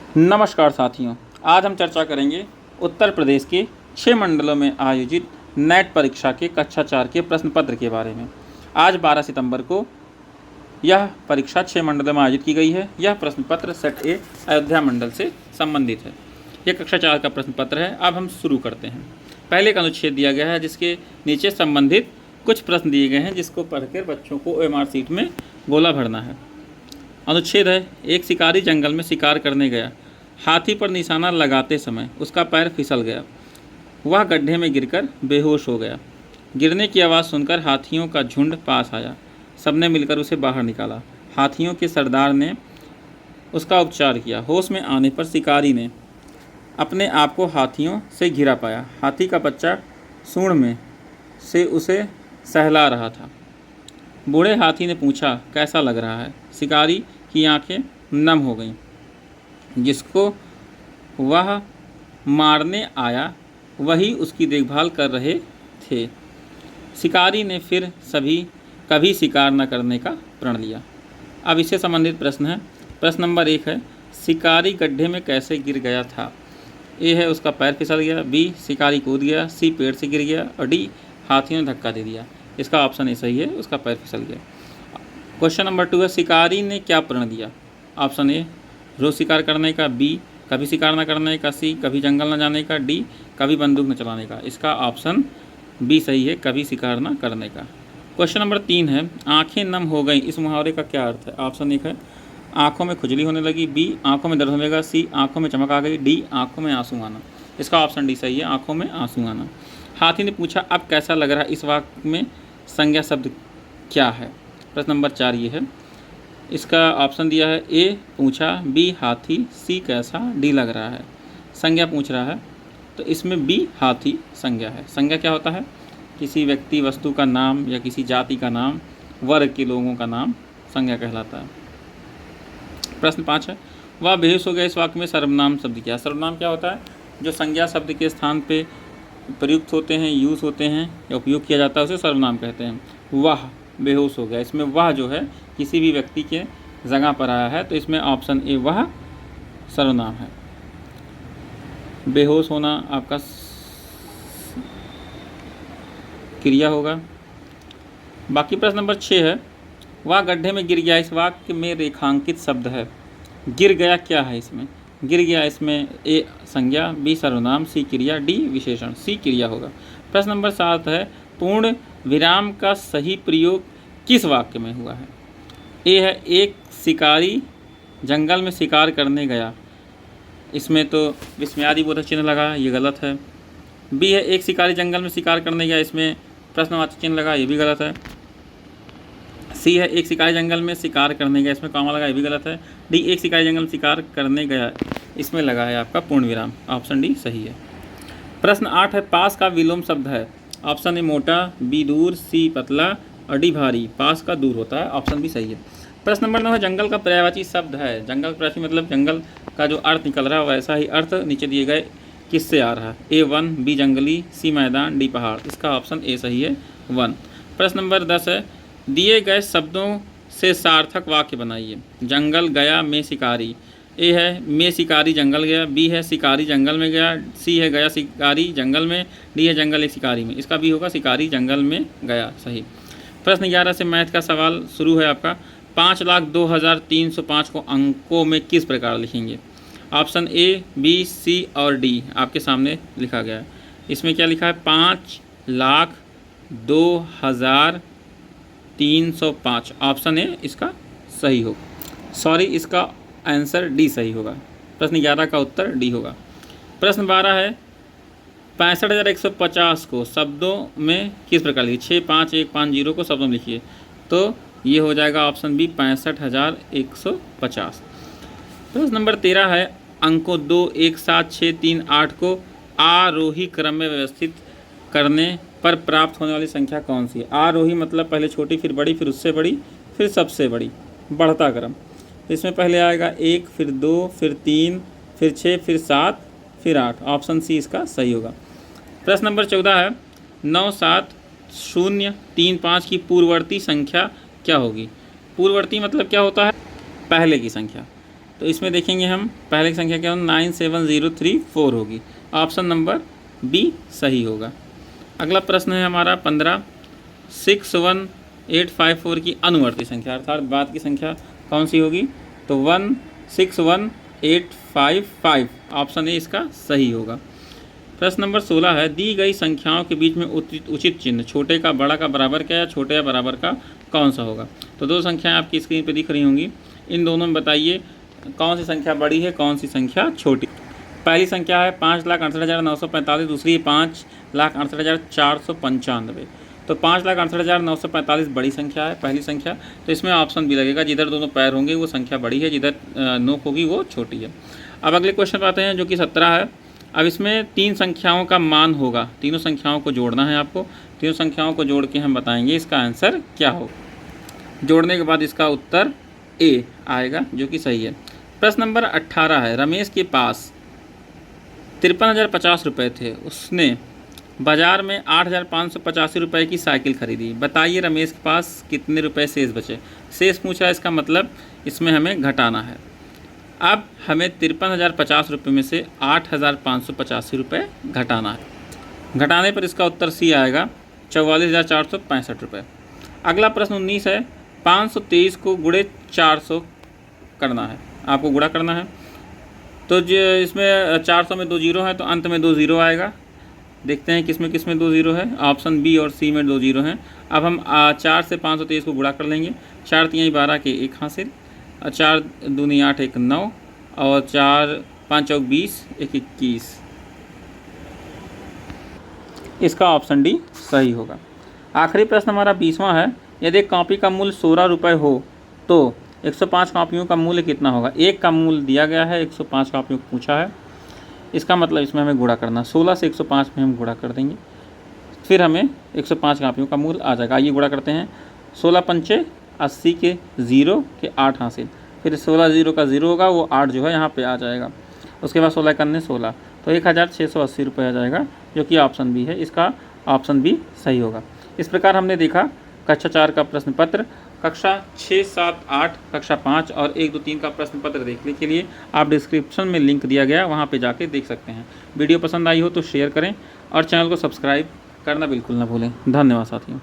नमस्कार साथियों, आज हम चर्चा करेंगे उत्तर प्रदेश के 6 मंडलों में आयोजित नेट परीक्षा के कक्षा 4 के प्रश्न पत्र के बारे में। आज 12 सितंबर को यह परीक्षा 6 मंडलों में आयोजित की गई है। यह प्रश्न पत्र सेट ए अयोध्या मंडल से संबंधित है। यह कक्षा 4 का प्रश्न पत्र है। अब हम शुरू करते हैं। पहले एक अनुच्छेद दिया गया है जिसके नीचे संबंधित कुछ प्रश्न दिए गए हैं जिसको पढ़कर बच्चों को OMR शीट में गोला भरना है। अनुच्छेद है, एक शिकारी जंगल में शिकार करने गया। हाथी पर निशाना लगाते समय उसका पैर फिसल गया। वह गड्ढे में गिरकर बेहोश हो गया। गिरने की आवाज़ सुनकर हाथियों का झुंड पास आया। सबने मिलकर उसे बाहर निकाला। हाथियों के सरदार ने उसका उपचार किया। होश में आने पर शिकारी ने अपने आप को हाथियों से घिरा पाया। हाथी का बच्चा सूंड में से उसे सहला रहा था। बूढ़े हाथी ने पूछा, कैसा लग रहा है? शिकारी की आंखें नम हो गईं। जिसको वह मारने आया वही उसकी देखभाल कर रहे थे। शिकारी ने फिर कभी शिकार न करने का प्रण लिया। अब इससे संबंधित प्रश्न है। प्रश्न नंबर 1 है, शिकारी गड्ढे में कैसे गिर गया था? ए है, उसका पैर फिसल गया। बी, शिकारी कूद गया। सी, पेड़ से गिर गया। और डी, हाथियों ने धक्का दे दिया। इसका ऑप्शन ए सही है, उसका पैर फिसल गया। क्वेश्चन नंबर 2 है, शिकारी ने क्या प्रण लिया? ऑप्शन ए, रोज शिकार करने का। बी, कभी शिकार न करने का। सी, कभी जंगल न जाने का। डी, कभी बंदूक न चलाने का। इसका ऑप्शन बी सही है, कभी शिकार न करने का। क्वेश्चन नंबर 3 है, आंखें नम हो गई, इस मुहावरे का क्या अर्थ है? ऑप्शन 1 है, आंखों में खुजली होने लगी। बी, आंखों में दर्द होने लगा। सी, आंखों में चमक आ गई। डी, आंखों में आंसू आना। इसका ऑप्शन डी सही है, आंखों में आंसू आना। हाथी ने पूछा, अब कैसा लग रहा है? इस वाक्य में संज्ञा शब्द क्या है? प्रश्न नंबर 4 ये है। इसका ऑप्शन दिया है, ए पूछा, बी हाथी, सी कैसा, डी लग रहा है। संज्ञा पूछ रहा है तो इसमें बी हाथी संज्ञा है। संज्ञा क्या होता है? किसी व्यक्ति वस्तु का नाम या किसी जाति का नाम, वर्ग के लोगों का नाम संज्ञा कहलाता है। प्रश्न 5 है, वह बेहोश हो गया, इस वाक्य में सर्वनाम शब्द क्या है? सर्वनाम क्या होता है? जो संज्ञा शब्द के स्थान पे प्रयुक्त होते हैं, यूज़ होते हैं या उपयोग किया जाता है उसे सर्वनाम कहते हैं। वह बेहोश हो गया, इसमें वह जो है किसी भी व्यक्ति के जगह पर आया है तो इसमें ऑप्शन ए वह सर्वनाम है। बेहोश होना आपका क्रिया होगा। बाकी प्रश्न नंबर 6 है, वह गड्ढे में गिर गया, इस वाक्य में रेखांकित शब्द है। गिर गया क्या है इसमें? गिर गया इसमें ए संज्ञा, बी सर्वनाम, सी क्रिया, डी विशेषण। सी क्रिया होगा। प्रश्न नंबर 7 है, पूर्ण विराम का सही प्रयोग किस वाक्य में हुआ है? ए है, एक शिकारी जंगल में शिकार करने गया, इसमें तो विस्मयादिबोधक चिन्ह लगा, ये गलत है। बी है, एक शिकारी जंगल में शिकार करने गया, इसमें प्रश्नवाचक चिन्ह लगा, ये भी गलत है। सी है, एक शिकारी जंगल में शिकार करने गया, इसमें कॉमा लगा, ये भी गलत है। डी, एक शिकारी जंगल में शिकार करने गया, इसमें लगा है आपका पूर्ण विराम। ऑप्शन डी सही है। प्रश्न 8 है, पास का विलोम शब्द है। ऑप्शन ए मोटा, बी दूर, सी पतला और डी भारी। पास का दूर होता है, ऑप्शन बी सही है। प्रश्न नंबर 9 है, जंगल का पर्यायवाची शब्द है। जंगल का पर्यायवाची मतलब जंगल का जो अर्थ निकल रहा है वैसा ही अर्थ नीचे दिए गए किससे आ रहा है? ए वन, बी जंगली, सी मैदान, डी पहाड़। इसका ऑप्शन ए सही है, 1। प्रश्न नंबर 10 है, दिए गए शब्दों से सार्थक वाक्य बनाइए। जंगल गया में शिकारी। ए है, में शिकारी जंगल गया। बी है, शिकारी जंगल में गया। सी है, गया शिकारी जंगल में। डी है, जंगल एक शिकारी में। इसका भी होगा, शिकारी जंगल में गया, सही। प्रश्न 11 से मैथ का सवाल शुरू है आपका। 5,02,305 को अंकों में किस प्रकार लिखेंगे? ऑप्शन ए, बी, सी और डी आपके सामने लिखा गया है। इसमें क्या लिखा है? 5,02,305। ऑप्शन ए इसका सही होगा। सॉरी, इसका आंसर डी सही होगा। प्रश्न 11 का उत्तर डी होगा। प्रश्न 12 है, 65,150 को शब्दों में किस प्रकार लिखिए? 65150 को शब्दों में लिखिए, तो ये हो जाएगा ऑप्शन बी 65,150। प्रश्न नंबर 13 है, अंकों 2, 1, 7, 6, 3, 8 को आरोही क्रम में व्यवस्थित करने पर प्राप्त होने वाली संख्या कौन सी है? आरोही मतलब पहले छोटी, फिर बड़ी, फिर उससे बड़ी, फिर सबसे बड़ी, बढ़ता क्रम। इसमें पहले आएगा 1, फिर 2, फिर 3, फिर 6, फिर 7, फिर 8। ऑप्शन सी इसका सही होगा। प्रश्न नंबर 14 है, 9,7,0,3,5 की पूर्ववर्ती संख्या क्या होगी? पूर्ववर्ती मतलब क्या होता है? पहले की संख्या। तो इसमें देखेंगे हम पहले की संख्या क्या होगी, 97034 होगी। ऑप्शन नंबर बी सही होगा। अगला प्रश्न है हमारा 15, 61854 की अनुवर्ती संख्या अर्थात बाद की संख्या कौन सी होगी, तो 161855, ऑप्शन ए इसका सही होगा। प्रश्न नंबर 16 है, दी गई संख्याओं के बीच में उचित चिन्ह छोटे का बड़ा का बराबर क्या या छोटे या बराबर का कौन सा होगा। तो दो संख्याएं आपकी स्क्रीन पर दिख रही होंगी, इन दोनों में बताइए कौन सी संख्या बड़ी है, कौन सी संख्या छोटी। पहली संख्या है 5,68,945, दूसरी है 5,68,495। तो 5,68,945 बड़ी संख्या है, पहली संख्या, तो इसमें ऑप्शन भी लगेगा, जिधर दोनों पैर होंगे वो संख्या बड़ी है, जिधर नोक होगी वो छोटी है। अब अगले क्वेश्चन पर आते हैं जो कि 17 है। अब इसमें 3 संख्याओं का मान होगा, तीनों संख्याओं को जोड़ना है आपको, तीनों संख्याओं को जोड़ के हम बताएंगे इसका आंसर क्या हो। जोड़ने के बाद इसका उत्तर ए आएगा जो कि सही है। प्रश्न नंबर 18 है, रमेश के पास 53,050 रुपये थे, उसने बाज़ार में 8,585 रुपये की साइकिल खरीदी। बताइए रमेश के पास कितने रुपए शेष बचे। शेष पूछा है, इसका मतलब इसमें हमें घटाना है। अब हमें 53,050 रुपये में से 8,585 रुपये घटाना है। घटाने पर इसका उत्तर सी आएगा, 44,465 रुपये। अगला प्रश्न 19 है, 523 को गुणे 400 करना है, आपको गुणा करना है। तो जो इसमें 400 में 2 जीरो है तो अंत में 2 जीरो आएगा। देखते हैं किस में 2 जीरो है, ऑप्शन बी और सी में 2 जीरो हैं। अब हम 4 से 523 को गुणा कर लेंगे, 4 3 12 के 1 हासिल, 4 दूनी 8 1 9 और 4 5 चौक 20 1 21, इसका ऑप्शन डी सही होगा। आखिरी प्रश्न हमारा 20वां है, यदि कॉपी का मूल्य 16 रुपये हो तो 105 कॉपियों का मूल्य कितना होगा। एक का मूल्य दिया गया है, 105 कॉपियों को पूछा है, इसका मतलब इसमें हमें गुणा करना, 16 से 105 में हम गुणा कर देंगे, फिर हमें 105 कॉपियों का मूल्य आ जाएगा। आइए गुणा करते हैं, 16 पंचे 80 के 0 के 8 हासिल, फिर 16 0 का 0 होगा, वो 8 जो है यहाँ पे आ जाएगा। उसके बाद 16 करने 16, तो 1,680 रुपये आ जाएगा जो कि ऑप्शन बी है, इसका ऑप्शन बी सही होगा। इस प्रकार हमने देखा कक्षा 4 का प्रश्न पत्र, कक्षा 6, 7, 8, कक्षा 5 और 1, 2, 3 का प्रश्न पत्र देखने के लिए आप डिस्क्रिप्शन में लिंक दिया गया, वहाँ पे जाके देख सकते हैं। वीडियो पसंद आई हो तो शेयर करें और चैनल को सब्सक्राइब करना बिल्कुल ना भूलें। धन्यवाद साथियों।